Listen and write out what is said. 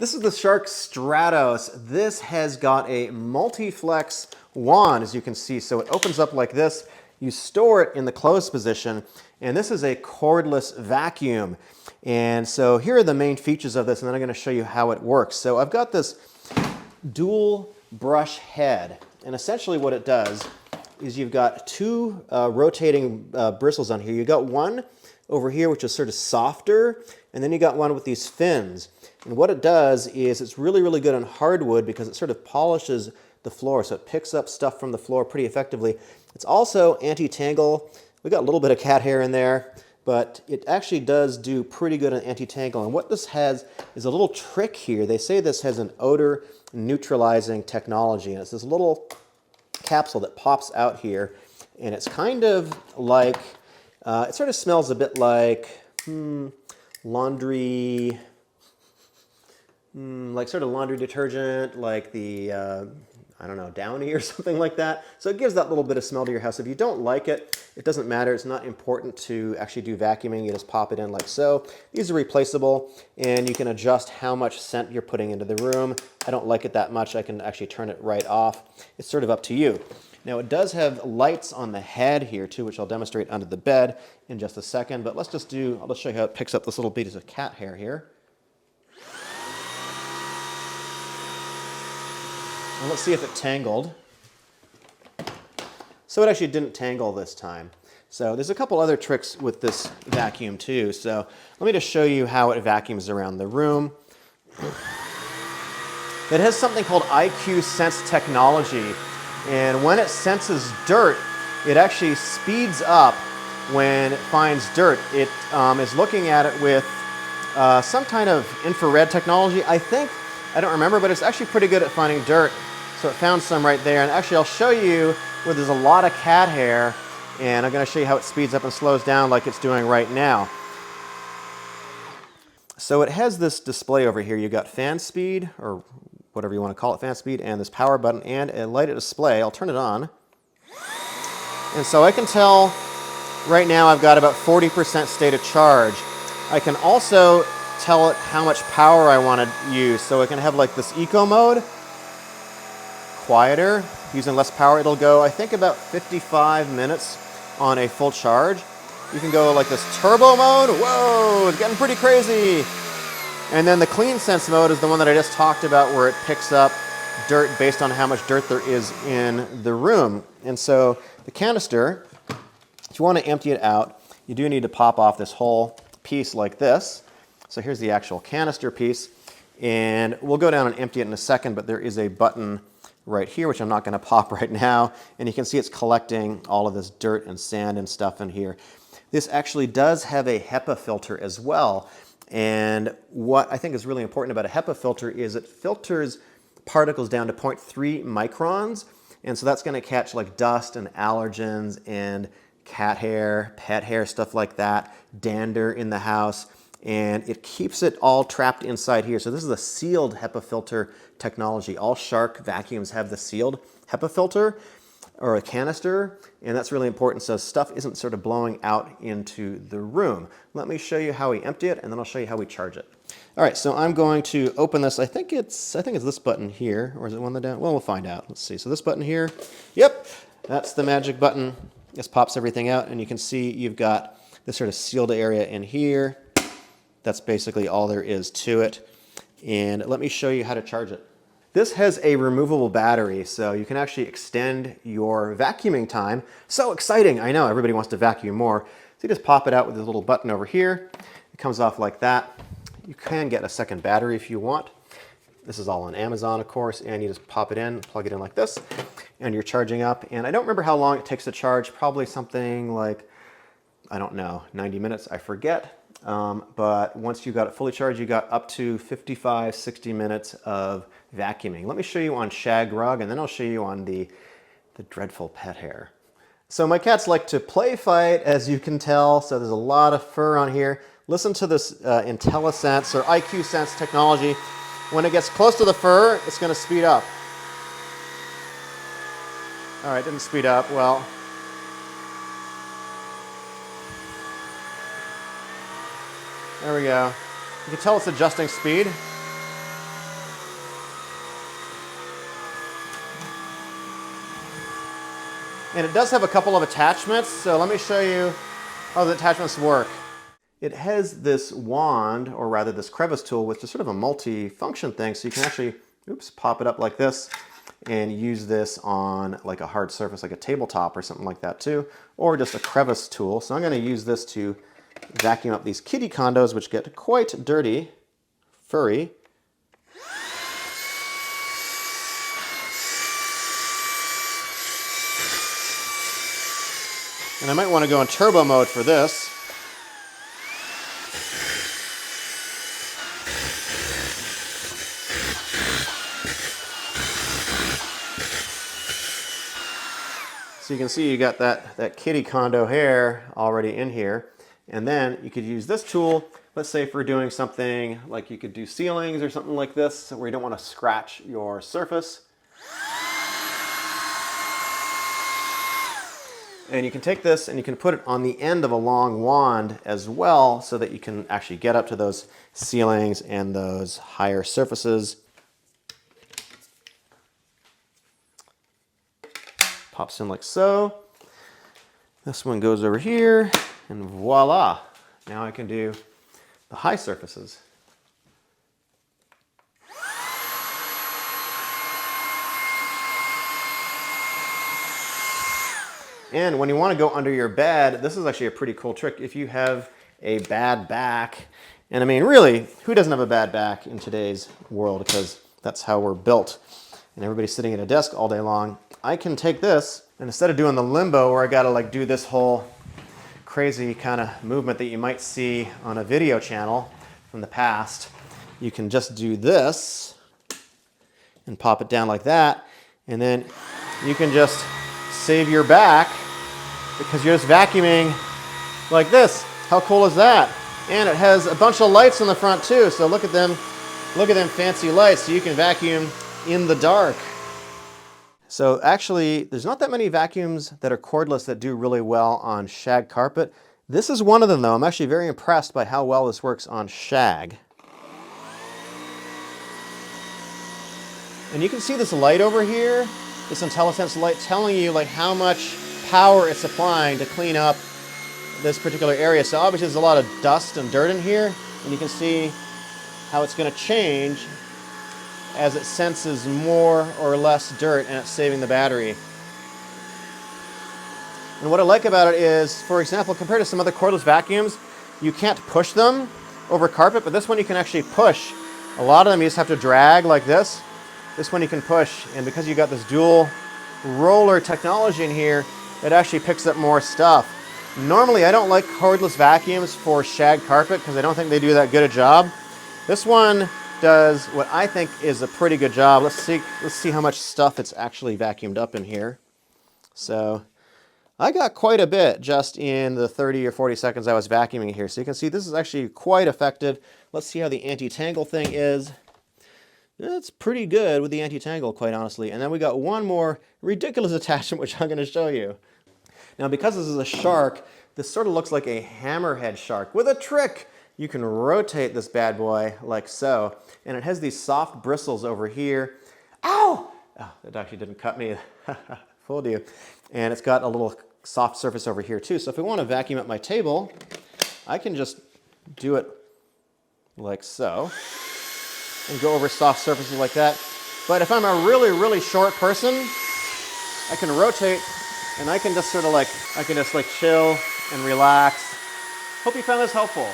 This is the Shark Stratos. This has got a multi-flex wand, as you can see. So it opens up like this. You store it in the closed position, and this is a cordless vacuum. And so here are the main features of this, and then I'm going to show you how it works. So I've got this dual brush head, and essentially what it does is you've got two rotating bristles on here. You've got one over here which is sort of softer, and then you got one with these fins. And what it does is it's really, really good on hardwood because it sort of polishes the floor, so it picks up stuff from the floor pretty effectively. It's also anti-tangle. We got a little bit of cat hair in there, but it actually does do pretty good on anti-tangle. And what this has is a little trick here. They say this has an odor neutralizing technology, and it's this little capsule that pops out here, and it's kind of like, it sort of smells a bit like laundry, like sort of laundry detergent, like the, I don't know, Downy or something like that. So it gives that little bit of smell to your house. If you don't like it, it doesn't matter. It's not important to actually do vacuuming. You just pop it in like so. These are replaceable, and you can adjust how much scent you're putting into the room. I don't like it that much. I can actually turn it right off. It's sort of up to you. Now it does have lights on the head here too, which I'll demonstrate under the bed in just a second, but I'll just show you how it picks up this little piece of cat hair here. And let's see if it tangled. So it actually didn't tangle this time. So there's a couple other tricks with this vacuum too. So let me just show you how it vacuums around the room. It has something called IQ Sense technology. And when it senses dirt, it actually speeds up when it finds dirt. It is looking at it with some kind of infrared technology, I think. I don't remember, but it's actually pretty good at finding dirt. So it found some right there. And actually, I'll show you where there's a lot of cat hair, and I'm going to show you how it speeds up and slows down like it's doing right now. So it has this display over here. You've got fan speed, or whatever you want to call it, fan speed, and this power button, and a lighted display. I'll turn it on. And so I can tell right now I've got about 40% state of charge. I can also tell it how much power I want to use. So I can have like this eco mode, quieter, using less power. It'll go, I think, about 55 minutes on a full charge. You can go like this turbo mode. Whoa, it's getting pretty crazy. And then the clean sense mode is the one that I just talked about, where it picks up dirt based on how much dirt there is in the room. And so the canister, if you want to empty it out, you do need to pop off this whole piece like this. So here's the actual canister piece. And we'll go down and empty it in a second, but there is a button right here, which I'm not going to pop right now. And you can see it's collecting all of this dirt and sand and stuff in here. This actually does have a HEPA filter as well. And what I think is really important about a HEPA filter is it filters particles down to 0.3 microns. And so that's going to catch like dust and allergens and cat hair, pet hair, stuff like that, dander in the house. And it keeps it all trapped inside here. So this is a sealed HEPA filter technology. All Shark vacuums have the sealed HEPA filter or a canister, and that's really important so stuff isn't sort of blowing out into the room. Let me show you how we empty it, and then I'll show you how we charge it. All right, so I'm going to open this. I think it's this button here, or is it one down? Well, we'll find out. Let's see. So this button here, yep, that's the magic button. This pops everything out, and you can see you've got this sort of sealed area in here. That's basically all there is to it. And let me show you how to charge it. This has a removable battery, so you can actually extend your vacuuming time. So exciting, I know, everybody wants to vacuum more. So you just pop it out with this little button over here. It comes off like that. You can get a second battery if you want. This is all on Amazon, of course, and you just pop it in, plug it in like this, and you're charging up. And I don't remember how long it takes to charge, probably something like, I don't know, 90 minutes, I forget. But once you got it fully charged, you got up to 55, 60 minutes of vacuuming. Let me show you on shag rug, and then I'll show you on the dreadful pet hair. So my cats like to play fight, as you can tell, so there's a lot of fur on here. Listen to this IntelliSense or IQ Sense technology. When it gets close to the fur, it's going to speed up. All right, didn't speed up. Well, there we go. You can tell it's adjusting speed. And it does have a couple of attachments, so let me show you how the attachments work. It has this wand, or rather this crevice tool, which is sort of a multi-function thing, so you can actually, pop it up like this and use this on like a hard surface, like a tabletop or something like that too, or just a crevice tool. So I'm going to use this to vacuum up these kitty condos, which get quite dirty, furry. And I might want to go in turbo mode for this. So you can see you got that kitty condo hair already in here. And then you could use this tool, let's say for doing something like you could do ceilings or something like this, where you don't want to scratch your surface. And you can take this and you can put it on the end of a long wand as well, so that you can actually get up to those ceilings and those higher surfaces. Pops in like so. This one goes over here, and voila. Now I can do the high surfaces. And when you want to go under your bed, this is actually a pretty cool trick if you have a bad back. And I mean, really, who doesn't have a bad back in today's world? Because that's how we're built. And everybody's sitting at a desk all day long. I can take this, and instead of doing the limbo where I gotta like do this whole crazy kind of movement that you might see on a video channel from the past, you can just do this and pop it down like that. And then you can just save your back because you're just vacuuming like this. How cool is that? And it has a bunch of lights in the front too. So look at them fancy lights. So you can vacuum in the dark. So actually, there's not that many vacuums that are cordless that do really well on shag carpet. This is one of them though. I'm actually very impressed by how well this works on shag. And you can see this light over here, this IntelliSense light telling you like how much power it's applying to clean up this particular area. So obviously there's a lot of dust and dirt in here, and you can see how it's going to change as it senses more or less dirt, and it's saving the battery. And what I like about it is, for example, compared to some other cordless vacuums, you can't push them over carpet, but this one you can actually push. A lot of them you just have to drag like this. This one you can push, and because you got this dual roller technology in here, it actually picks up more stuff. Normally I don't like cordless vacuums for shag carpet because I don't think they do that good a job. This one does what I think is a pretty good job. Let's see how much stuff it's actually vacuumed up in here. So I got quite a bit just in the 30 or 40 seconds I was vacuuming here. So you can see this is actually quite effective. Let's see how the anti-tangle thing is. It's pretty good with the anti-tangle, quite honestly. And then we got one more ridiculous attachment, which I'm going to show you. Now, because this is a shark, this sort of looks like a hammerhead shark with a trick. You can rotate this bad boy like so, and it has these soft bristles over here. Ow! Oh, that actually didn't cut me. Fooled you. And it's got a little soft surface over here too. So if I want to vacuum up my table, I can just do it like so and go over soft surfaces like that. But if I'm a really, really short person, I can rotate and I can just sort of like, chill and relax. Hope you found this helpful.